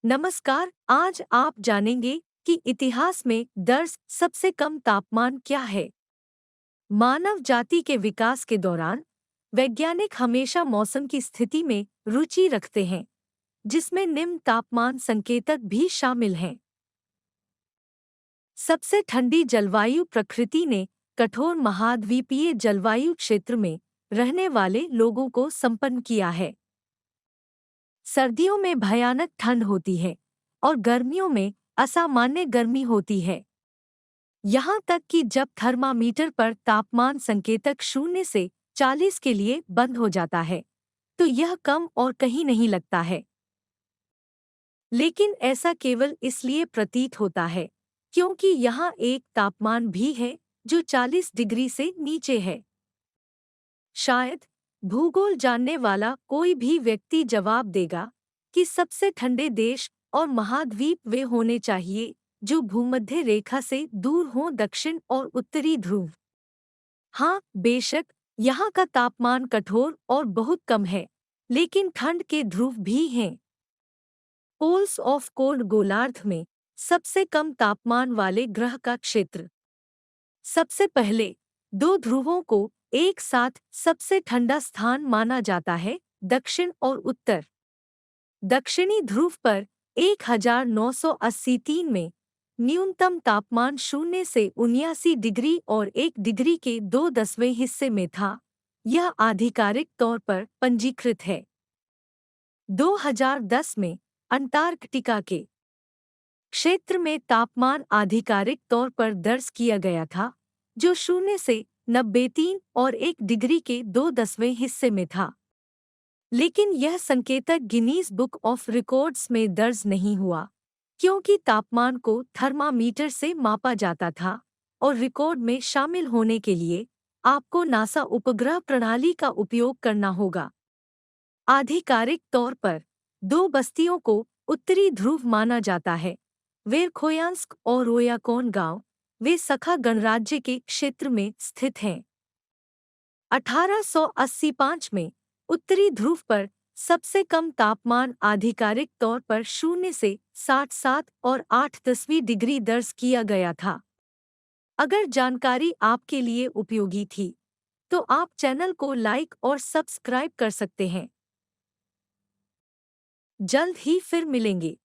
नमस्कार। आज आप जानेंगे कि इतिहास में दर्ज सबसे कम तापमान क्या है। मानव जाति के विकास के दौरान वैज्ञानिक हमेशा मौसम की स्थिति में रुचि रखते हैं, जिसमें निम्न तापमान संकेतक भी शामिल हैं। सबसे ठंडी जलवायु प्रकृति ने कठोर महाद्वीपीय जलवायु क्षेत्र में रहने वाले लोगों को संपन्न किया है। सर्दियों में भयानक ठंड होती है और गर्मियों में असामान्य गर्मी होती है। यहाँ तक कि जब थर्मामीटर पर तापमान संकेतक 0 से 40 के लिए बंद हो जाता है, तो यह कम और कहीं नहीं लगता है। लेकिन ऐसा केवल इसलिए प्रतीत होता है क्योंकि यहाँ एक तापमान भी है जो 40 डिग्री से नीचे है। शायद भूगोल जानने वाला कोई भी व्यक्ति जवाब देगा कि सबसे ठंडे देश और महाद्वीप वे होने चाहिए जो भूमध्य रेखा से दूर हों, दक्षिण और उत्तरी ध्रुव। हाँ, बेशक यहाँ का तापमान कठोर और बहुत कम है, लेकिन ठंड के ध्रुव भी हैं। पोल्स ऑफ कोल्ड गोलार्ध में सबसे कम तापमान वाले ग्रह का क्षेत्र। सबसे पहले दो ध्रुवों को एक साथ सबसे ठंडा स्थान माना जाता है, दक्षिण और उत्तर। दक्षिणी ध्रुव पर 1983 में न्यूनतम तापमान 0 से 79 डिग्री और 1 डिग्री के 2/10वें हिस्से में था। यह आधिकारिक तौर पर पंजीकृत है। 2010 में अंटार्कटिका के क्षेत्र में तापमान आधिकारिक तौर पर दर्ज किया गया था, जो 0 से 93 और 1 डिग्री के 2/10वें हिस्से में था। लेकिन यह संकेतक गिनीज बुक ऑफ रिकॉर्ड्स में दर्ज नहीं हुआ, क्योंकि तापमान को थर्मामीटर से मापा जाता था और रिकॉर्ड में शामिल होने के लिए आपको नासा उपग्रह प्रणाली का उपयोग करना होगा। आधिकारिक तौर पर दो बस्तियों को उत्तरी ध्रुव माना जाता है, वेरखोयांस्क और रोयाकोन गांव। वे सखा गणराज्य के क्षेत्र में स्थित हैं। 1885 में उत्तरी ध्रुव पर सबसे कम तापमान आधिकारिक तौर पर 0 से 67 और 8/10 डिग्री दर्ज किया गया था। अगर जानकारी आपके लिए उपयोगी थी, तो आप चैनल को लाइक और सब्सक्राइब कर सकते हैं। जल्द ही फिर मिलेंगे।